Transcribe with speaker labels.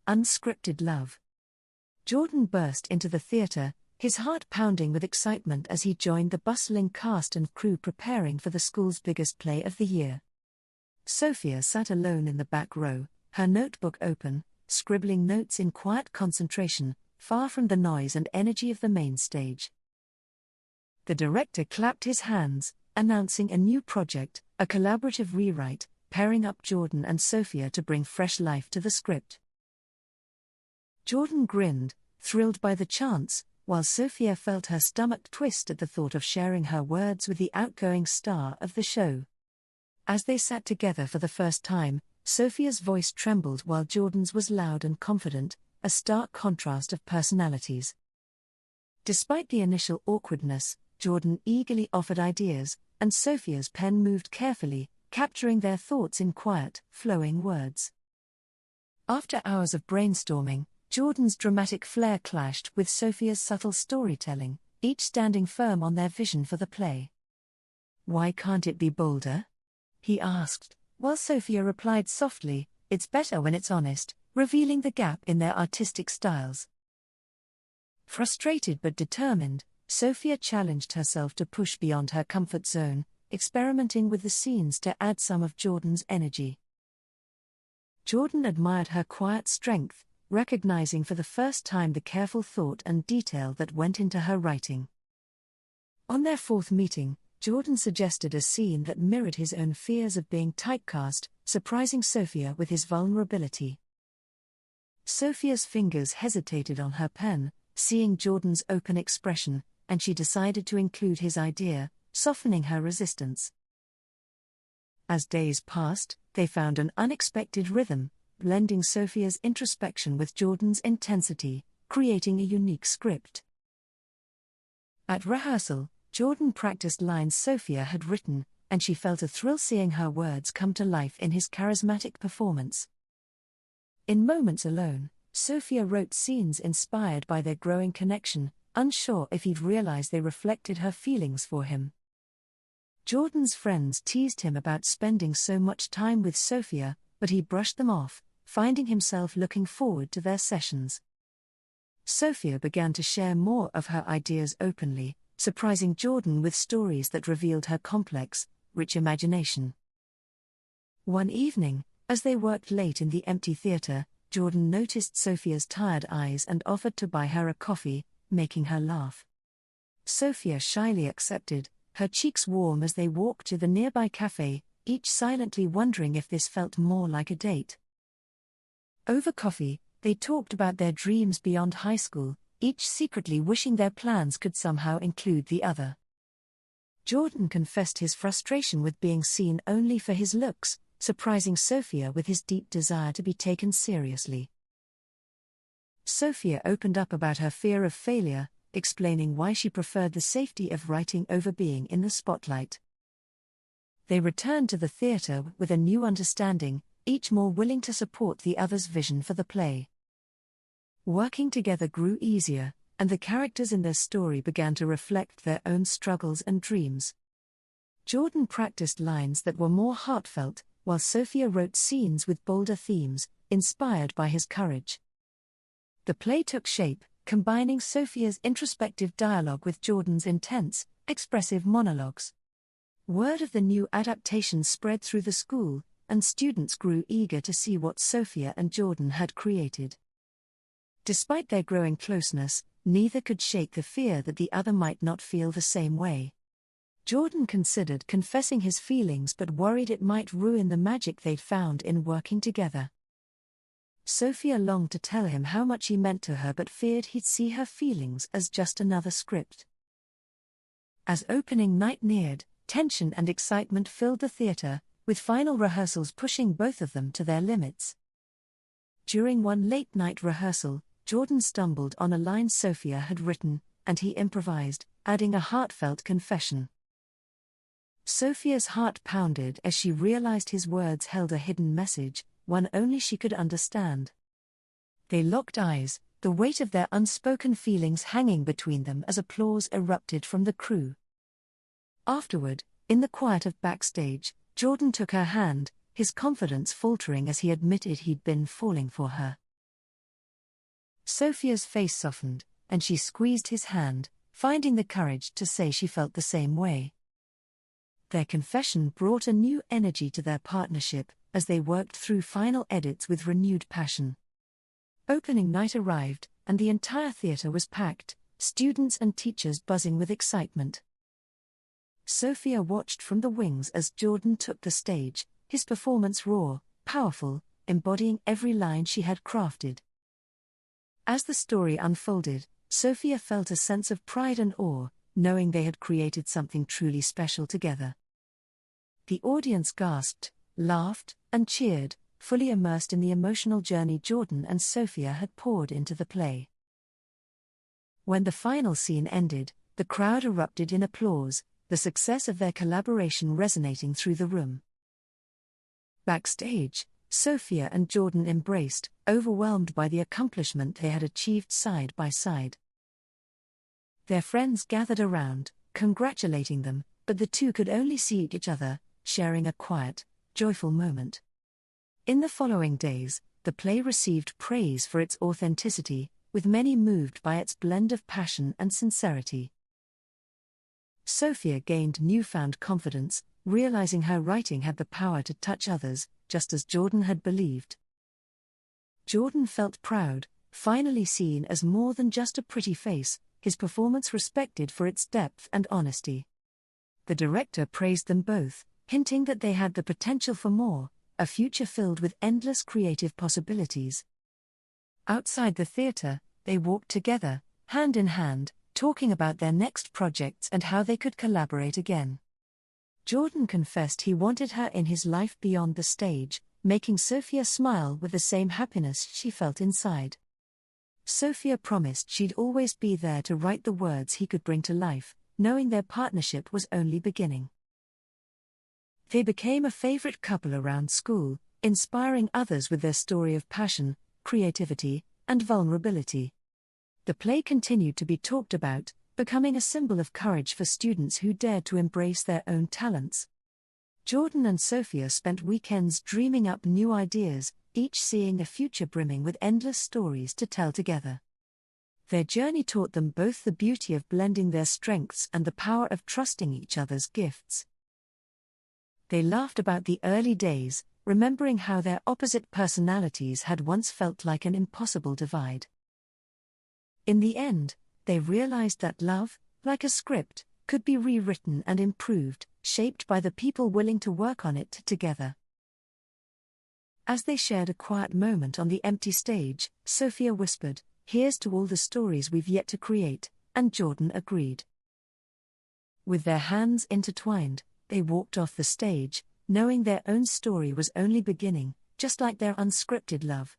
Speaker 1: Unscripted Love. Jordan burst into the theatre, his heart pounding with excitement as he joined the bustling cast and crew preparing for the school's biggest play of the year. Sofia sat alone in the back row, her notebook open, scribbling notes in quiet concentration, far from the noise and energy of the main stage. The director clapped his hands, announcing a new project, a collaborative rewrite, pairing up Jordan and Sofia to bring fresh life to the script. Jordan grinned, thrilled by the chance, while Sofia felt her stomach twist at the thought of sharing her words with the outgoing star of the show. As they sat together for the first time, Sofia's voice trembled while Jordan's was loud and confident, a stark contrast of personalities. Despite the initial awkwardness, Jordan eagerly offered ideas, and Sofia's pen moved carefully, capturing their thoughts in quiet, flowing words. After hours of brainstorming, Jordan's dramatic flair clashed with Sofia's subtle storytelling, each standing firm on their vision for the play. "Why can't it be bolder?" he asked, while Sofia replied softly, "It's better when it's honest," revealing the gap in their artistic styles. Frustrated but determined, Sofia challenged herself to push beyond her comfort zone, experimenting with the scenes to add some of Jordan's energy. Jordan admired her quiet strength, recognizing for the first time the careful thought and detail that went into her writing. On their fourth meeting, Jordan suggested a scene that mirrored his own fears of being typecast, surprising Sofia with his vulnerability. Sofia's fingers hesitated on her pen, seeing Jordan's open expression, and she decided to include his idea, softening her resistance. As days passed, they found an unexpected rhythm, blending Sofia's introspection with Jordan's intensity, creating a unique script. At rehearsal, Jordan practiced lines Sofia had written, and she felt a thrill seeing her words come to life in his charismatic performance. In moments alone, Sofia wrote scenes inspired by their growing connection, unsure if he'd realize they reflected her feelings for him. Jordan's friends teased him about spending so much time with Sofia, but he brushed them off, finding himself looking forward to their sessions. Sofia began to share more of her ideas openly, surprising Jordan with stories that revealed her complex, rich imagination. One evening, as they worked late in the empty theater, Jordan noticed Sofia's tired eyes and offered to buy her a coffee, making her laugh. Sofia shyly accepted, her cheeks warm as they walked to the nearby cafe, each silently wondering if this felt more like a date. Over coffee, they talked about their dreams beyond high school, each secretly wishing their plans could somehow include the other. Jordan confessed his frustration with being seen only for his looks, surprising Sofia with his deep desire to be taken seriously. Sofia opened up about her fear of failure, explaining why she preferred the safety of writing over being in the spotlight. They returned to the theater with a new understanding, each more willing to support the other's vision for the play. Working together grew easier, and the characters in their story began to reflect their own struggles and dreams. Jordan practiced lines that were more heartfelt, while Sofia wrote scenes with bolder themes, inspired by his courage. The play took shape, combining Sofia's introspective dialogue with Jordan's intense, expressive monologues. Word of the new adaptation spread through the school, and students grew eager to see what Sofia and Jordan had created. Despite their growing closeness, neither could shake the fear that the other might not feel the same way. Jordan considered confessing his feelings but worried it might ruin the magic they'd found in working together. Sofia longed to tell him how much he meant to her but feared he'd see her feelings as just another script. As opening night neared, tension and excitement filled the theater, with final rehearsals pushing both of them to their limits. During one late-night rehearsal, Jordan stumbled on a line Sofia had written, and he improvised, adding a heartfelt confession. Sofia's heart pounded as she realized his words held a hidden message, one only she could understand. They locked eyes, the weight of their unspoken feelings hanging between them as applause erupted from the crew. Afterward, in the quiet of backstage, Jordan took her hand, his confidence faltering as he admitted he'd been falling for her. Sophia's face softened, and she squeezed his hand, finding the courage to say she felt the same way. Their confession brought a new energy to their partnership, as they worked through final edits with renewed passion. Opening night arrived, and the entire theatre was packed, students and teachers buzzing with excitement. Sophia watched from the wings as Jordan took the stage, his performance raw, powerful, embodying every line she had crafted. As the story unfolded, Sophia felt a sense of pride and awe, knowing they had created something truly special together. The audience gasped, laughed, and cheered, fully immersed in the emotional journey Jordan and Sophia had poured into the play. When the final scene ended, the crowd erupted in applause, the success of their collaboration resonating through the room. Backstage, Sophia and Jordan embraced, overwhelmed by the accomplishment they had achieved side by side. Their friends gathered around, congratulating them, but the two could only see each other, sharing a quiet, joyful moment. In the following days, the play received praise for its authenticity, with many moved by its blend of passion and sincerity. Sophia gained newfound confidence, realizing her writing had the power to touch others, just as Jordan had believed. Jordan felt proud, finally seen as more than just a pretty face, his performance respected for its depth and honesty. The director praised them both, hinting that they had the potential for more, a future filled with endless creative possibilities. Outside the theater, they walked together, hand in hand, talking about their next projects and how they could collaborate again. Jordan confessed he wanted her in his life beyond the stage, making Sophia smile with the same happiness she felt inside. Sophia promised she'd always be there to write the words he could bring to life, knowing their partnership was only beginning. They became a favorite couple around school, inspiring others with their story of passion, creativity, and vulnerability. The play continued to be talked about, becoming a symbol of courage for students who dared to embrace their own talents. Jordan and Sophia spent weekends dreaming up new ideas, each seeing a future brimming with endless stories to tell together. Their journey taught them both the beauty of blending their strengths and the power of trusting each other's gifts. They laughed about the early days, remembering how their opposite personalities had once felt like an impossible divide. In the end, they realized that love, like a script, could be rewritten and improved, shaped by the people willing to work on it together. As they shared a quiet moment on the empty stage, Sophia whispered, "Here's to all the stories we've yet to create," and Jordan agreed. With their hands intertwined, they walked off the stage, knowing their own story was only beginning, just like their unscripted love.